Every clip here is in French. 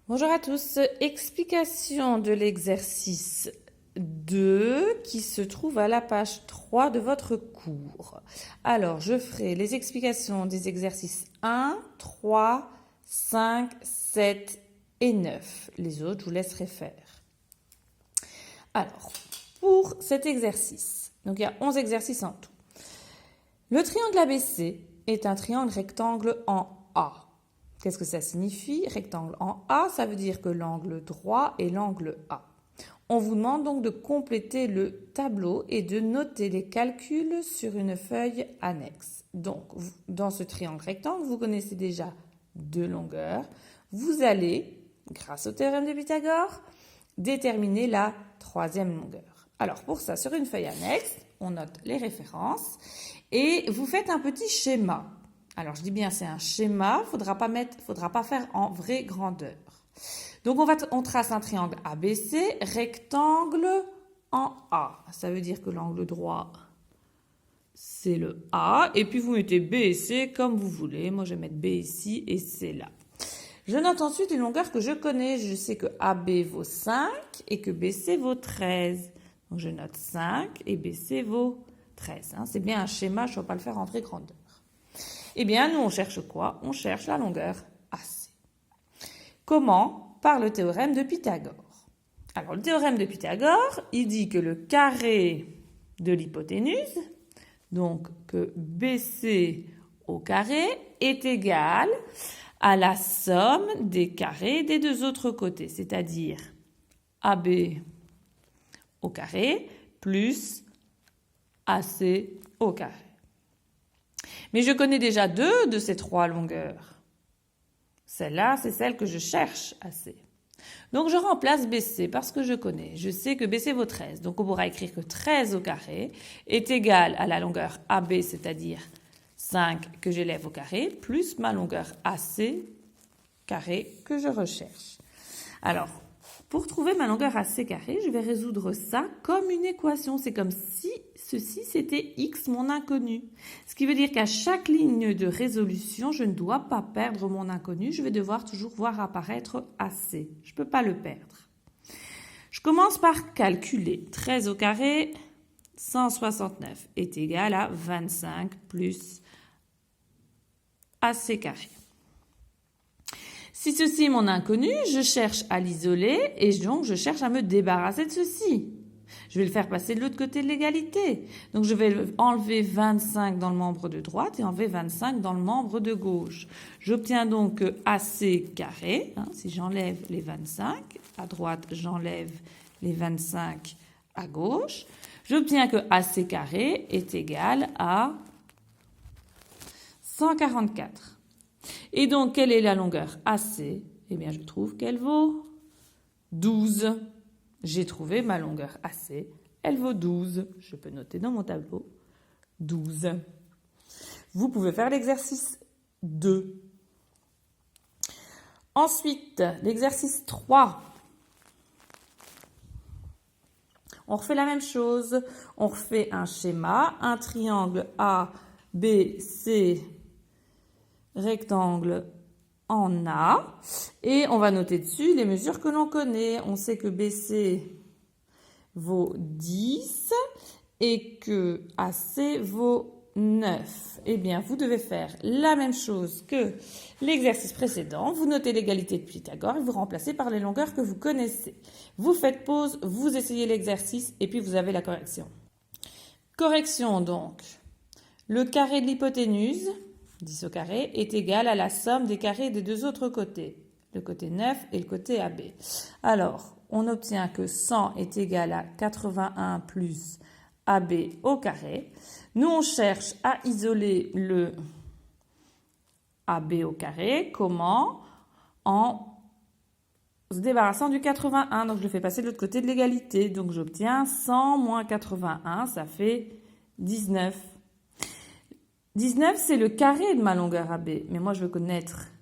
Bonjour à tous, explication de l'exercice 2 qui se trouve à la page 3 de votre cours. Alors, je ferai les explications des exercices 1, 3, 5, 7 et 9. Les autres, je vous laisserai faire. Alors, pour cet exercice, donc il y a 11 exercices en tout. Le triangle ABC est un triangle rectangle en A. Qu'est-ce que ça signifie? Rectangle en A, ça veut dire que l'angle droit est l'angle A. On vous demande donc de compléter le tableau et de noter les calculs sur une feuille annexe. Donc, dans ce triangle rectangle, vous connaissez déjà deux longueurs. Vous allez, grâce au théorème de Pythagore, déterminer la troisième longueur. Alors, pour ça, sur une feuille annexe, on note les références et vous faites un petit schéma. Alors, je dis bien, c'est un schéma, faudra pas faire en vraie grandeur. Donc, on trace un triangle ABC, rectangle en A. Ça veut dire que l'angle droit, c'est le A. Et puis, vous mettez B et C comme vous voulez. Moi, je vais mettre B ici et C là. Je note ensuite une longueur que je connais. Je sais que AB vaut 5 et que BC vaut 13. Donc, je note 5 et BC vaut 13. C'est bien un schéma, je ne vais pas le faire en vraie grandeur. Eh bien, nous, on cherche quoi? On cherche la longueur AC. Comment? Par le théorème de Pythagore. Alors, le théorème de Pythagore, il dit que le carré de l'hypoténuse, donc que BC au carré, est égal à la somme des carrés des deux autres côtés, c'est-à-dire AB au carré plus AC au carré. Mais je connais déjà deux de ces trois longueurs. Celle-là, c'est celle que je cherche, AC. Donc, je remplace BC parce que je connais. Je sais que BC vaut 13. Donc, on pourra écrire que 13 au carré est égal à la longueur AB, c'est-à-dire 5 que j'élève au carré, plus ma longueur AC carré que je recherche. Alors, pour trouver ma longueur AC carré, je vais résoudre ça comme une équation. C'est comme si ceci, c'était x, mon inconnu. Ce qui veut dire qu'à chaque ligne de résolution, je ne dois pas perdre mon inconnu. Je vais devoir toujours voir apparaître AC. Je ne peux pas le perdre. Je commence par calculer. 13 au carré, 169 est égal à 25 plus AC carré. Si ceci est mon inconnu, je cherche à l'isoler et donc je cherche à me débarrasser de ceci. Je vais le faire passer de l'autre côté de l'égalité. Donc je vais enlever 25 dans le membre de droite et enlever 25 dans le membre de gauche. J'obtiens donc que AC carré, si j'enlève les 25, à droite j'enlève les 25 à gauche, j'obtiens que AC carré est égal à 144. Et donc, quelle est la longueur AC? Eh bien, je trouve qu'elle vaut 12. J'ai trouvé ma longueur AC. Elle vaut 12. Je peux noter dans mon tableau 12. Vous pouvez faire l'exercice 2. Ensuite, l'exercice 3. On refait la même chose. On refait un schéma, un triangle A, B, C, rectangle en A et on va noter dessus les mesures que l'on connaît. On sait que BC vaut 10 et que AC vaut 9. Eh bien, vous devez faire la même chose que l'exercice précédent. Vous notez l'égalité de Pythagore et vous remplacez par les longueurs que vous connaissez. Vous faites pause, vous essayez l'exercice et puis vous avez la correction. Correction donc. Le carré de l'hypoténuse, 10 au carré, est égal à la somme des carrés des deux autres côtés, le côté 9 et le côté AB. Alors, on obtient que 100 est égal à 81 plus AB au carré. Nous, on cherche à isoler le AB au carré. Comment? En se débarrassant du 81. Donc, je le fais passer de l'autre côté de l'égalité. Donc, j'obtiens 100 moins 81, ça fait 19. 19, c'est le carré de ma longueur AB. Mais moi, je veux connaître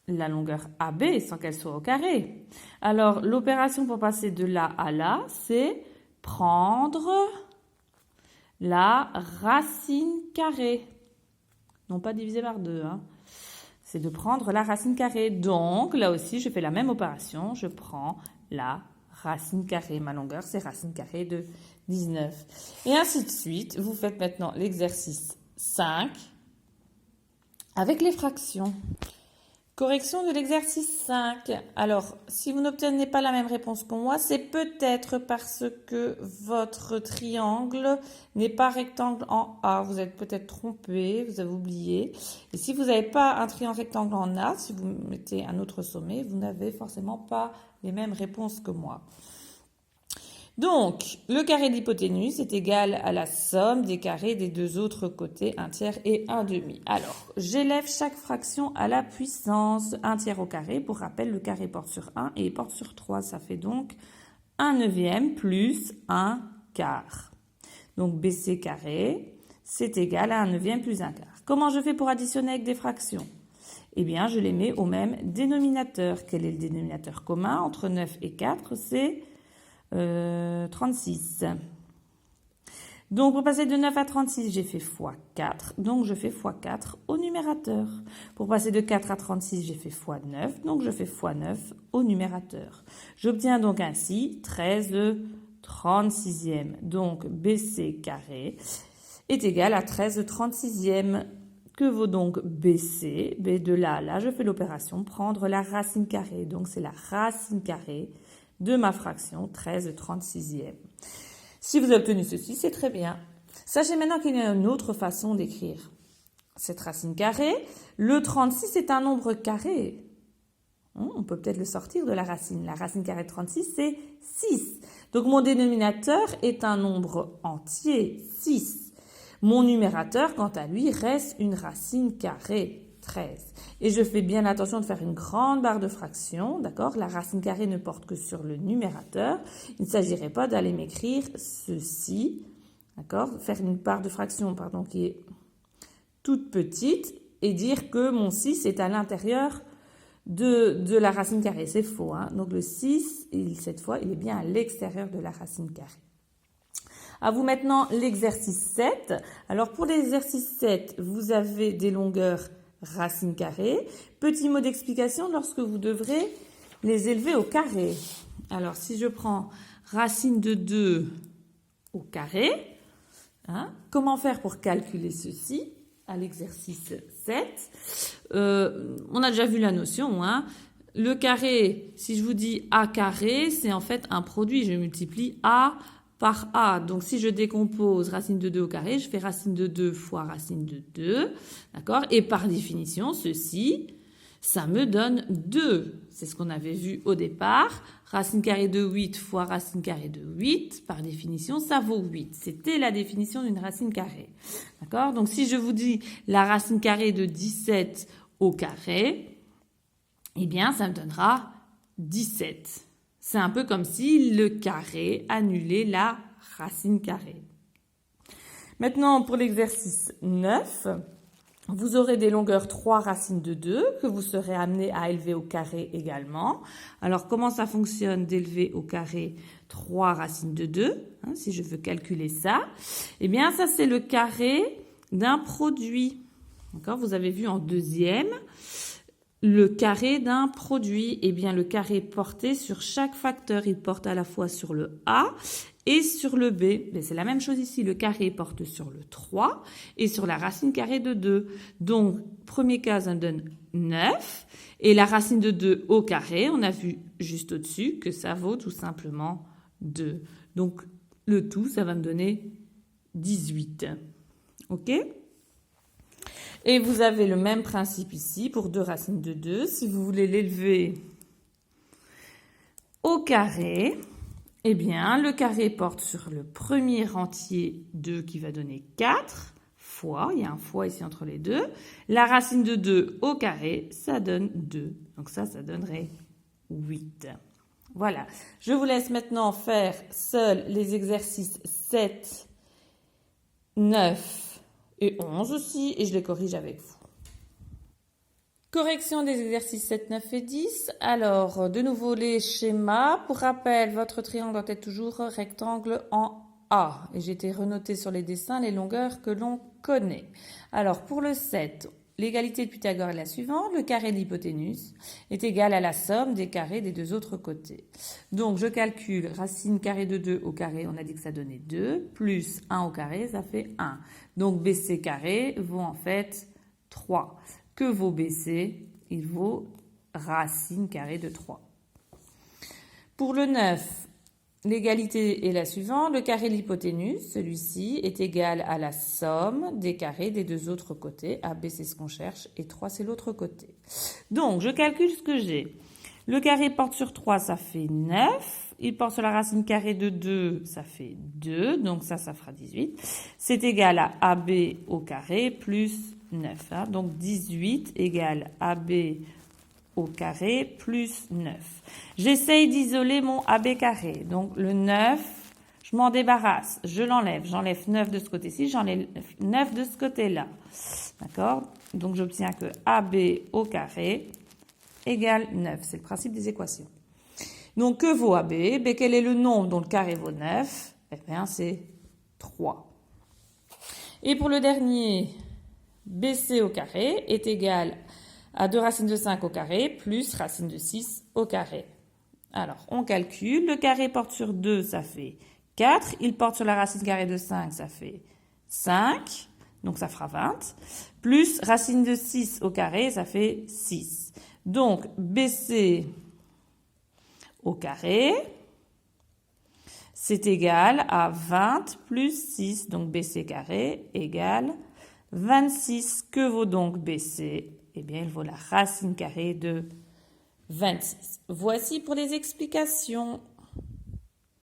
la longueur AB sans qu'elle soit au carré. Alors, l'opération pour passer de là à là, c'est prendre la racine carrée. Non pas divisé par 2. c'est de prendre la racine carrée. Donc, là aussi, je fais la même opération. Je prends la racine carrée. Ma longueur, c'est racine carrée de 19. Et ainsi de suite. Vous faites maintenant l'exercice 5 avec les fractions. Correction de l'exercice 5. Alors, si vous n'obtenez pas la même réponse que moi, c'est peut-être parce que votre triangle n'est pas rectangle en A. Vous êtes peut-être trompé, vous avez oublié. Et si vous n'avez pas un triangle rectangle en A, si vous mettez un autre sommet, vous n'avez forcément pas les mêmes réponses que moi. Donc, le carré de l'hypoténuse est égal à la somme des carrés des deux autres côtés, 1 tiers et 1 demi. Alors, j'élève chaque fraction à la puissance 1 tiers au carré. Pour rappel, le carré porte sur 1 et il porte sur 3. Ça fait donc 1 neuvième plus 1 quart. Donc, BC carré, c'est égal à 1 neuvième plus 1 quart. Comment je fais pour additionner avec des fractions? Eh bien, je les mets au même dénominateur. Quel est le dénominateur commun entre 9 et 4? C'est 36. Donc, pour passer de 9 à 36, j'ai fait x 4. Donc, je fais x 4 au numérateur. Pour passer de 4 à 36, j'ai fait x 9. Donc, je fais x 9 au numérateur. J'obtiens donc ainsi 13 36e. Donc, BC carré est égal à 13 36e. Que vaut donc BC? B de là à là, je fais l'opération prendre la racine carrée. Donc, c'est la racine carrée de ma fraction 13 36e. Si vous avez obtenu ceci, c'est très bien. Sachez maintenant qu'il y a une autre façon d'écrire cette racine carrée. Le 36 est un nombre carré. On peut peut-être le sortir de la racine. La racine carrée de 36, c'est 6. Donc, mon dénominateur est un nombre entier, 6. Mon numérateur, quant à lui, reste une racine carrée, 13. Et je fais bien attention de faire une grande barre de fraction, d'accord? La racine carrée ne porte que sur le numérateur. Il ne s'agirait pas d'aller m'écrire ceci, d'accord? Faire une barre de fraction, pardon, qui est toute petite et dire que mon 6 est à l'intérieur de la racine carrée. C'est faux, hein? Donc le 6, cette fois, il est bien à l'extérieur de la racine carrée. À vous maintenant l'exercice 7. Alors pour l'exercice 7, vous avez des longueurs racine carrée. Petit mot d'explication lorsque vous devrez les élever au carré. Alors si je prends racine de 2 au carré, hein, comment faire pour calculer ceci à l'exercice 7? On a déjà vu la notion, hein. Le carré, si je vous dis A carré, c'est en fait un produit. Je multiplie A par A. Donc, si je décompose racine de 2 au carré, je fais racine de 2 fois racine de 2. D'accord? Et par définition, ceci, ça me donne 2. C'est ce qu'on avait vu au départ. Racine carrée de 8 fois racine carrée de 8. Par définition, ça vaut 8. C'était la définition d'une racine carrée. D'accord? Donc, si je vous dis la racine carrée de 17 au carré, eh bien, ça me donnera 17. C'est un peu comme si le carré annulait la racine carrée. Maintenant, pour l'exercice 9, vous aurez des longueurs 3 racines de 2 que vous serez amené à élever au carré également. Alors, comment ça fonctionne d'élever au carré 3 racines de 2, hein, si je veux calculer ça? Eh bien, ça, c'est le carré d'un produit. D'accord? Vous avez vu en deuxième. Le carré d'un produit, eh bien le carré porté sur chaque facteur, il porte à la fois sur le A et sur le B. Mais c'est la même chose ici, le carré porte sur le 3 et sur la racine carrée de 2. Donc, premier cas, ça me donne 9. Et la racine de 2 au carré, on a vu juste au-dessus que ça vaut tout simplement 2. Donc, le tout, ça va me donner 18. OK ? Et vous avez le même principe ici pour 2 racines de 2. Si vous voulez l'élever au carré, eh bien, le carré porte sur le premier entier 2 qui va donner 4 fois. Il y a un fois ici entre les deux. La racine de 2 au carré, ça donne 2. Donc ça donnerait 8. Voilà. Je vous laisse maintenant faire seuls les exercices 7, 9 et 11 aussi, et je les corrige avec vous. Correction des exercices 7, 9 et 10. Alors, de nouveau les schémas. Pour rappel, votre triangle doit être toujours rectangle en A. Et j'ai été renoté sur les dessins les longueurs que l'on connaît. Alors, pour le 7, l'égalité de Pythagore est la suivante. Le carré de l'hypoténuse est égal à la somme des carrés des deux autres côtés. Donc, je calcule racine carrée de 2 au carré, on a dit que ça donnait 2, plus 1 au carré, ça fait 1. Donc, BC carré vaut en fait 3. Que vaut BC? Il vaut racine carrée de 3. Pour le 9, l'égalité est la suivante. Le carré de l'hypoténuse, celui-ci, est égal à la somme des carrés des deux autres côtés. AB, c'est ce qu'on cherche, et 3, c'est l'autre côté. Donc, je calcule ce que j'ai. Le carré porte sur 3, ça fait 9. Il porte sur la racine carrée de 2, ça fait 2. Donc, ça fera 18. C'est égal à AB au carré plus 9. Hein. Donc, 18 égale AB au carré plus 9. J'essaye d'isoler mon AB carré. Donc, le 9, je m'en débarrasse. Je l'enlève. J'enlève 9 de ce côté-ci. J'enlève 9 de ce côté-là. D'accord? Donc, j'obtiens que AB au carré égale 9. C'est le principe des équations. Donc, que vaut AB? Ben, quel est le nombre dont le carré vaut 9? Eh bien, c'est 3. Et pour le dernier, BC au carré est égal à 2 racines de 5 au carré plus racine de 6 au carré. Alors, on calcule. Le carré porte sur 2, ça fait 4. Il porte sur la racine carrée de 5, ça fait 5. Donc, ça fera 20. Plus racine de 6 au carré, ça fait 6. Donc, BC au carré, c'est égal à 20 plus 6. Donc, BC carré égale 26. Que vaut donc BC? Eh bien, il vaut la racine carrée de 26. Voici pour les explications.